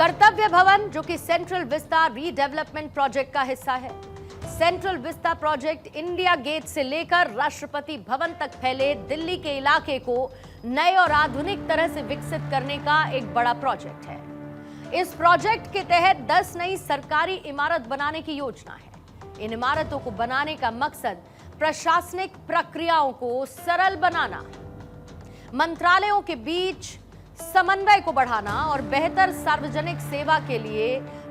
कर्तव्य भवन जो कि सेंट्रल विस्ता रीडेवलपमेंट प्रोजेक्ट का हिस्सा है। Central Vista project India Gate से लेकर राष्ट्रपति भवन तक फैले दिल्ली के इलाके को नए और आधुनिक तरह से विकसित करने का एक बड़ा प्रोजेक्ट है। इस प्रोजेक्ट के तहत 10 नई सरकारी इमारत बनाने की योजना है। इन इमारतों को बनाने का मकसद प्रशासनिक प्रक्रियाओं को सरल बनाना, मंत्रालयों के बीच समन्वय को बढ़ाना और बेहतर सार्वजनिक सेवा के लिए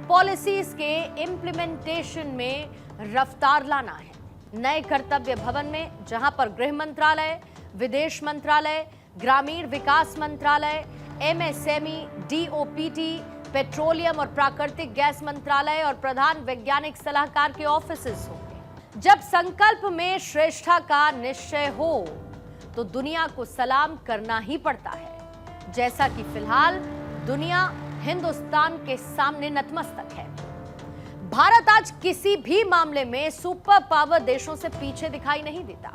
पॉलिसीज के इम्प्लीमेंटेशन में रफ्तार लाना है। नए कर्तव्य भवन में जहां पर गृह मंत्रालय, विदेश मंत्रालय, ग्रामीण विकास मंत्रालय, एमएसएमई, डीओपीटी, पेट्रोलियम और प्राकृतिक गैस मंत्रालय और प्रधान वैज्ञानिक सलाहकार के ऑफिसेस होंगे। जब संकल्प में श्रेष्ठता का निश्चय हो तो दुनिया को सलाम करना ही पड़ता है, जैसा कि फिलहाल दुनिया हिंदुस्तान के सामने नतमस्तक है। भारत आज किसी भी मामले में सुपर पावर देशों से पीछे दिखाई नहीं देता।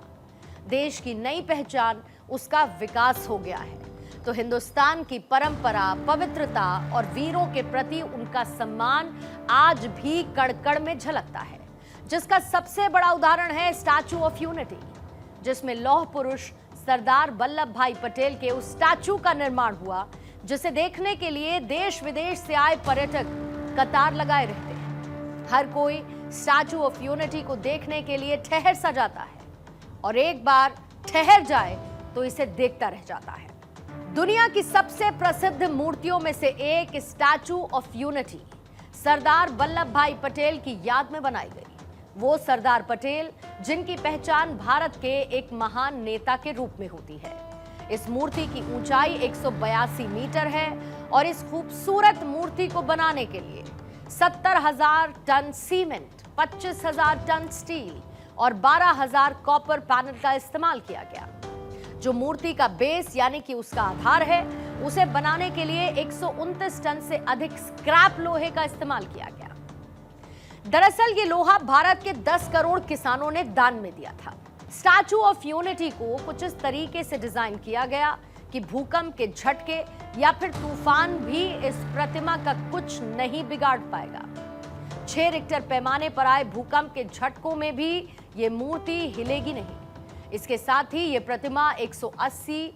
देश की नई पहचान उसका विकास हो गया है, तो हिंदुस्तान की परंपरा, पवित्रता और वीरों के प्रति उनका सम्मान आज भी कड़-कड़ में झलकता है, जिसका सबसे बड़ा उदाहरण है स्टैचू ऑफ यूनिटी, जिसमें लौह पुरुष सरदार वल्लभ भाई पटेल के उस स्टैचू का निर्माण हुआ, जिसे देखने के लिए देश विदेश से आए पर्यटक कतार लगाए रहते हैं। हर कोई स्टैचू ऑफ यूनिटी को देखने के लिए ठहर सा जाता है और एक बार ठहर जाए तो इसे देखता रह जाता है। दुनिया की सबसे प्रसिद्ध मूर्तियों में से एक statue of unity Sardar Vallabh भाई पटेल की याद में बनाई गई। वो सरदार पटेल जिनकी पहचान भारत के एक महान नेता के रूप में होती है। इस मूर्ति की ऊंचाई 182 मीटर है और इस खूबसूरत मूर्ति को बनाने के लिए 70,000 टन सीमेंट, 25,000 टन स्टील और 12,000 कॉपर पैनल का इस्तेमाल किया गया। जो मूर्ति का बेस यानी कि उसका आधार है, उसे बनाने के लिए 129 टन से अधिक स्क्रैप लोहे का इस्तेमाल किया गया। दरअसल ये लोहा भारत के 10 करोड़ किसानों ने दान में दिया था। स्टैचू ऑफ यूनिटी को कुछ इस तरीके से डिजाइन किया गया कि भूकंप के झटके या फिर तूफान भी इस प्रतिमा का कुछ नहीं बिगाड़ पाएगा। 6 रिक्टर पैमाने पर आए भूकंप के झटकों में भी ये मूर्ति हिलेगी नहीं। इसके साथ ही ये प्रतिमा 180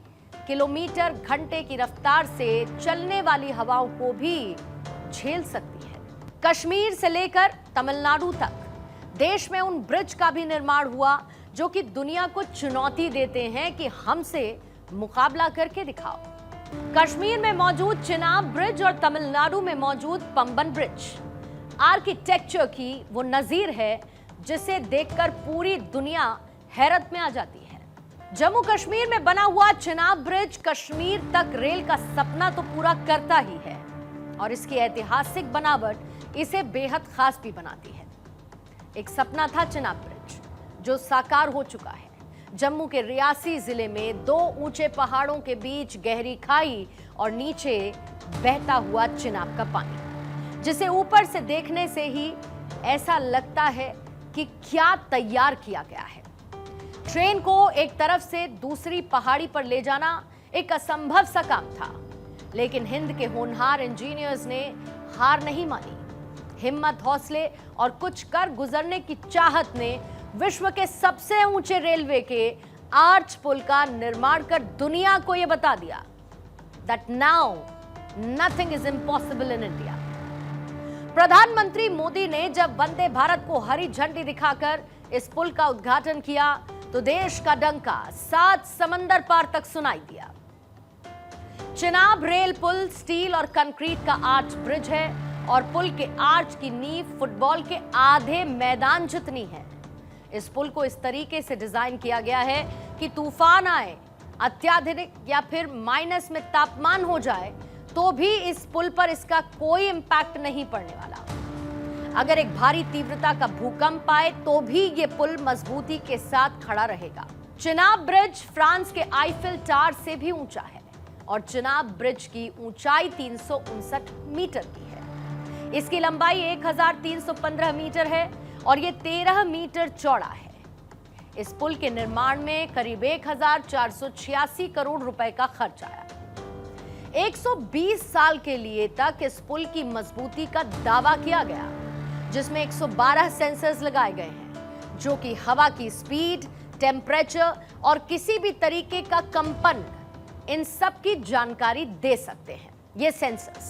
किलोमीटर घंटे की रफ्तार से चलने वाली हवाओं को भी झेल सकती है। कश्मीर से लेकर तमिलनाडु तक देश में उन ब्रिज का भी निर्माण हुआ जो कि दुनिया को चुनौती देते हैं कि हमसे मुकाबला करके दिखाओ। कश्मीर में मौजूद चिनाब ब्रिज और तमिलनाडु में मौजूद पंबन ब्रिज आर्किटेक्चर की वो नजीर है जिसे देखकर पूरी दुनिया हैरत में आ जाती है। जम्मू कश्मीर में बना हुआ चिनाब ब्रिज कश्मीर तक रेल का सपना तो पूरा करता ही है और इसकी ऐतिहासिक बनावट इसे बेहद खास भी बनाती है। एक सपना था चिनाब ब्रिज जो साकार हो चुका है। जम्मू के रियासी जिले में 2 ऊंचे पहाड़ों के बीच गहरी खाई और नीचे बहता हुआ चिनाब का पानी, जिसे ऊपर से देखने से ही ऐसा लगता है कि क्या तैयार किया गया है। ट्रेन को एक तरफ से दूसरी पहाड़ी पर ले जाना एक असंभव सा काम था, लेकिन हिंद के होनहार इंजीनियर्स ने हार नहीं मानी। हिम्मत, हौसले और कुछ कर गुजरने की चाहत ने विश्व के सबसे ऊंचे रेलवे के आर्च पुल का निर्माण कर दुनिया को यह बता दिया that now nothing is impossible in India। प्रधानमंत्री मोदी ने जब वंदे भारत को हरी झंडी दिखाकर इस पुल का उद्घाटन किया तो देश का डंका 7 समंदर पार तक सुनाई दिया। चिनाब रेल पुल स्टील और कंक्रीट का आर्च ब्रिज है और पुल के आर्च की नींव फुटबॉल के आधे मैदान जितनी है। इस पुल को इस तरीके से डिजाइन किया गया है कि तूफान आए, अत्याधिक या फिर माइनस में तापमान हो जाए तो भी इस पुल पर इसका कोई इंपैक्ट नहीं पड़ने वाला। अगर एक भारी तीव्रता का भूकंप आए तो भी ये पुल मजबूती के साथ खड़ा रहेगा। चिनाब ब्रिज फ्रांस के आईफिल टावर से भी ऊंचा है और चिनाब ब्रिज की ऊंचाई 359 मीटर की है। इसकी लंबाई 1315 मीटर है और ये 13 मीटर चौड़ा है। इस पुल के निर्माण में करीब 1486 करोड़ रुपए का खर्च आया। 120 साल के लिए तक इस पुल की मजबूती का दावा किया गया, जिसमें 112 सेंसर्स लगाए गए हैं जो कि हवा की स्पीड, टेम्परेचर और किसी भी तरीके का कंपन, इन सब की जानकारी दे सकते हैं। ये सेंसर्स